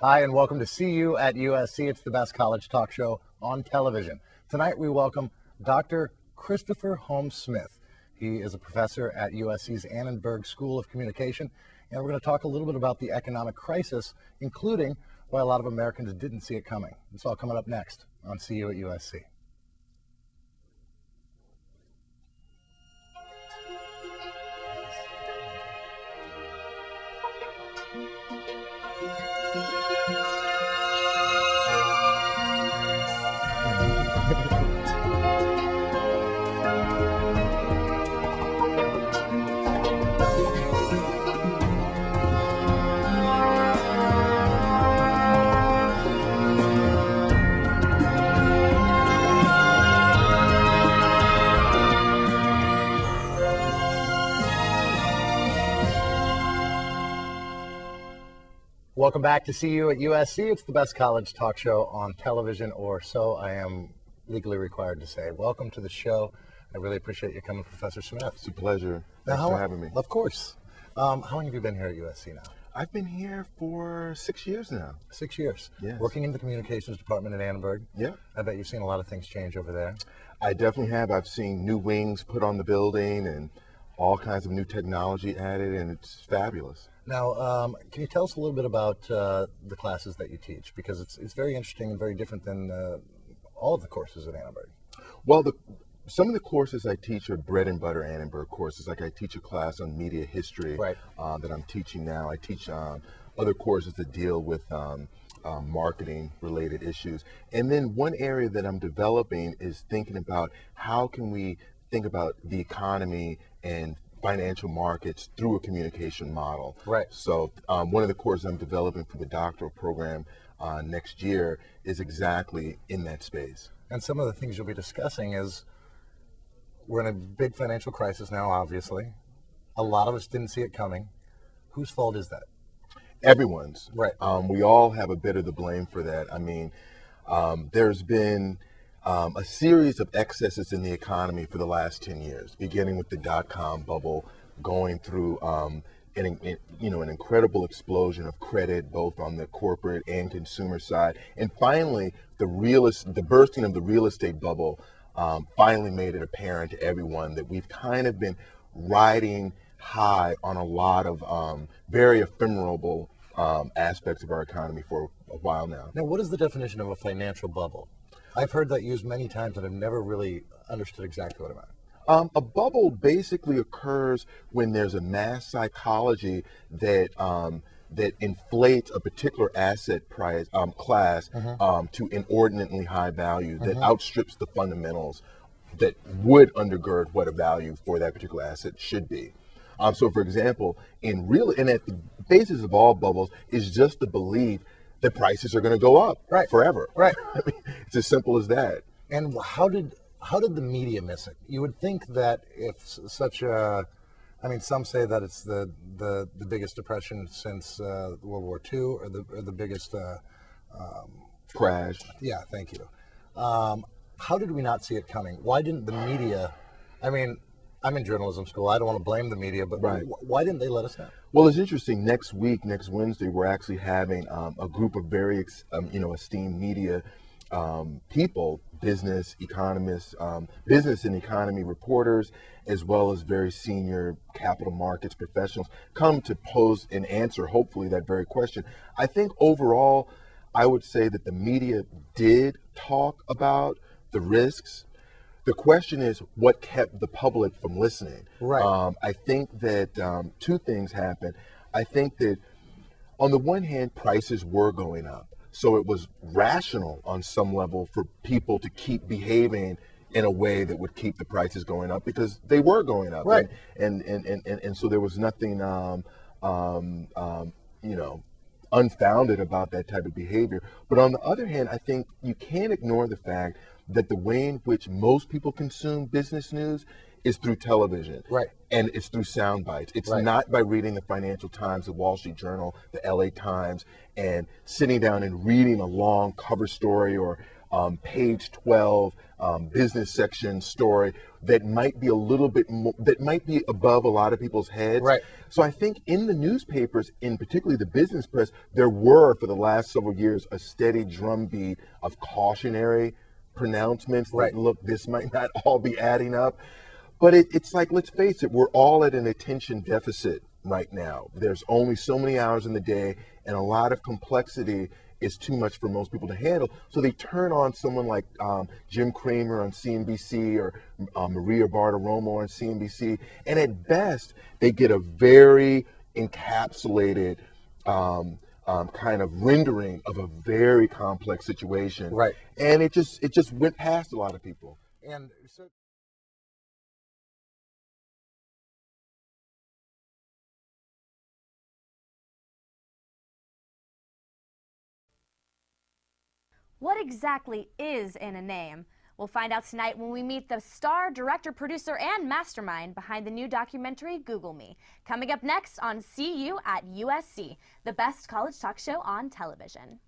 Hi, and welcome to See You at USC. It's the best college talk show on television. Tonight we welcome Dr. Christopher Holmes Smith. He is a professor at USC's Annenberg School of Communication, and we're going to talk a little bit about the economic crisis, including why a lot of Americans didn't see it coming. It's all coming up next on See You at USC. Welcome back to See You at USC. It's the best college talk show on television, or so I am legally required to say. Welcome to the show. I really appreciate you coming, Professor Smith. It's a pleasure. Thanks for having me. Of course. How long have you been here at USC now? I've been here for 6 years now. 6 years? Yes. Working in the communications department at Annenberg? Yeah. I bet you've seen a lot of things change over there. I definitely have. I've seen new wings put on the building and all kinds of new technology added, and it's fabulous. Now, can you tell us a little bit about the classes that you teach? Because it's very interesting and very different than all of the courses at Annenberg. Well, some of the courses I teach are bread and butter Annenberg courses. Like I teach a class on media history that I'm teaching now. I teach other courses that deal with marketing related issues. And then one area that I'm developing is thinking about how can we think about the economy and financial markets through a communication model. Right. So one of the courses I'm developing for the doctoral program next year is exactly in that space. And some of the things you'll be discussing is we're in a big financial crisis now, obviously. A lot of us didn't see it coming. Whose fault is that? Everyone's. Right. We all have a bit of the blame for that. I mean, there's been a series of excesses in the economy for the last 10 years, beginning with the dot-com bubble, going through an incredible explosion of credit, both on the corporate and consumer side. And finally, the bursting of the real estate bubble finally made it apparent to everyone that we've kind of been riding high on a lot of very ephemeral aspects of our economy for a while now. Now, what is the definition of a financial bubble? I've heard that used many times, and I've never really understood exactly what it meant. A bubble basically occurs when there's a mass psychology that that inflates a particular asset price class to inordinately high value that outstrips the fundamentals that would undergird what a value for that particular asset should be. So, for example, and at the basis of all bubbles is just the belief that prices are going to go up forever. Right. I mean, it's as simple as that. And how did the media miss it? You would think that if such a, I mean, some say that it's the biggest depression since World War II, or the biggest crash. Yeah, thank you. How did we not see it coming? Why didn't the media? I mean, I'm in journalism school. I don't want to blame the media, but why didn't they let us know? Well, it's interesting. Next Wednesday, we're actually having a group of very, esteemed media people, business economists, business and economy reporters, as well as very senior capital markets professionals, come to pose and answer, hopefully, that very question. I think overall, I would say that the media did talk about the risks. The question is what kept the public from listening. Right. I think that two things happened. I think that on the one hand, prices were going up. So it was rational on some level for people to keep behaving in a way that would keep the prices going up because they were going up. Right. And so there was nothing, unfounded about that type of behavior. But on the other hand, I think you can't ignore the fact that the way in which most people consume business news is through television. Right. And it's through sound bites. It's not by reading the Financial Times, the Wall Street Journal, the LA Times, and sitting down and reading a long cover story or page 12 business section story that might be a little bit more, that might be above a lot of people's heads. Right. So I think in the newspapers, in particularly the business press, there were for the last several years a steady drumbeat of cautionary pronouncements. Right. That, look, this might not all be adding up. But it's like, let's face it, we're all at an attention deficit right now. There's only so many hours in the day, and a lot of complexity is too much for most people to handle. So they turn on someone like Jim Cramer on CNBC or Maria Bartiromo on CNBC, and at best, they get a very encapsulated kind of rendering of a very complex situation. Right. And it just went past a lot of people. And so what exactly is in a name? We'll find out tonight when we meet the star, director, producer, and mastermind behind the new documentary, Google Me. Coming up next on See You at USC, the best college talk show on television.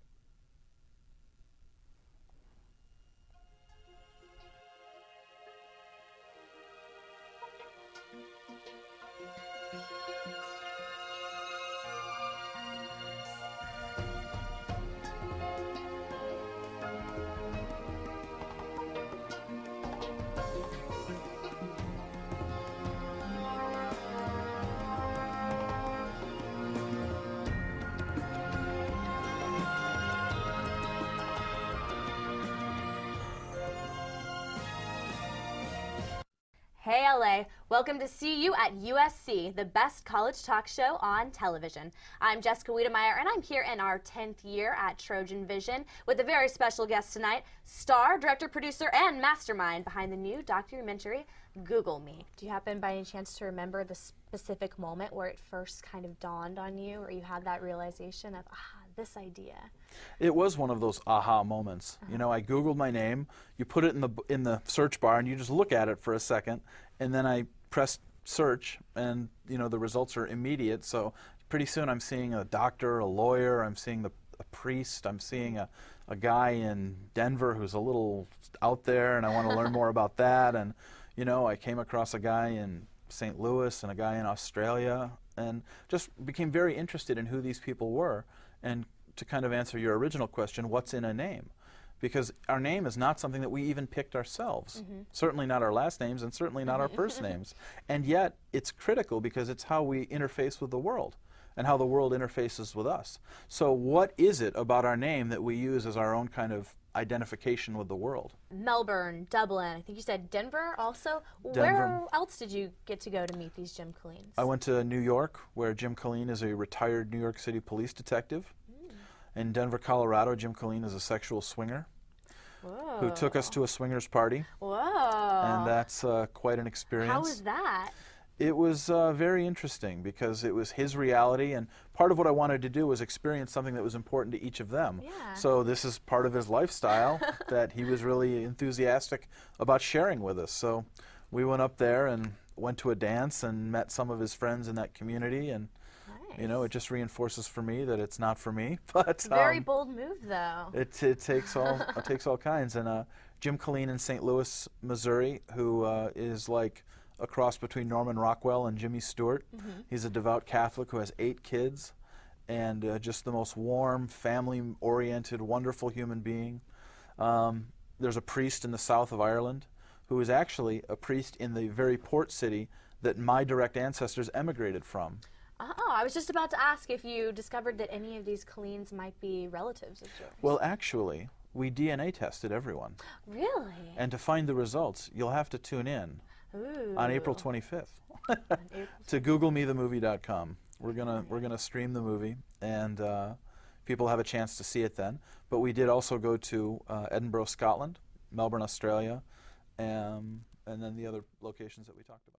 Hey LA, welcome to See You at USC, the best college talk show on television. I'm Jessica Wiedemeyer, and I'm here in our 10th year at Trojan Vision with a very special guest tonight, star, director, producer, and mastermind behind the new documentary, Google Me. Do you happen by any chance to remember the specific moment where it first kind of dawned on you, or you had that realization of, this idea? It was one of those aha moments. You know, I Googled my name, you put it in the search bar, and you just look at it for a second, and then I pressed search, and you know, the results are immediate. So pretty soon I'm seeing a doctor, a lawyer, I'm seeing a priest, I'm seeing a guy in Denver who's a little out there, and I want to learn more about that. And you know, I came across a guy in St. Louis and a guy in Australia, and just became very interested in who these people were. And to kind of answer your original question, what's in a name? Because our name is not something that we even picked ourselves. Certainly not our last names, and certainly not our first names. And yet, it's critical because it's how we interface with the world and how the world interfaces with us. So what is it about our name that we use as our own kind of identification with the world? Melbourne, Dublin, I think you said Denver also. Denver. Where else did you get to go to meet these Jim Collines? I went to New York, where Jim Colleen is a retired New York City police detective. In Denver, Colorado, Jim Colleen is a sexual swinger. Whoa. Who took us to a swingers party. Whoa. And that's quite an experience. How was that? It was very interesting because it was his reality, and part of what I wanted to do was experience something that was important to each of them. Yeah. So this is part of his lifestyle that he was really enthusiastic about sharing with us. So we went up there and went to a dance and met some of his friends in that community, and you know, it just reinforces for me that it's not for me. But very bold move, though. It takes all kinds. And Jim Colleen in St. Louis, Missouri, who is like a cross between Norman Rockwell and Jimmy Stewart. He's a devout Catholic who has 8 kids, and just the most warm, family-oriented, wonderful human being. There's a priest in the south of Ireland who is actually a priest in the very port city that my direct ancestors emigrated from. Oh, I was just about to ask if you discovered that any of these Collines might be relatives of yours. Well, actually, we DNA tested everyone. Really? And to find the results, you'll have to tune in on April 25th to GoogleMeTheMovie.com. We're gonna stream the movie, and people have a chance to see it then. But we did also go to Edinburgh, Scotland, Melbourne, Australia, and then the other locations that we talked about.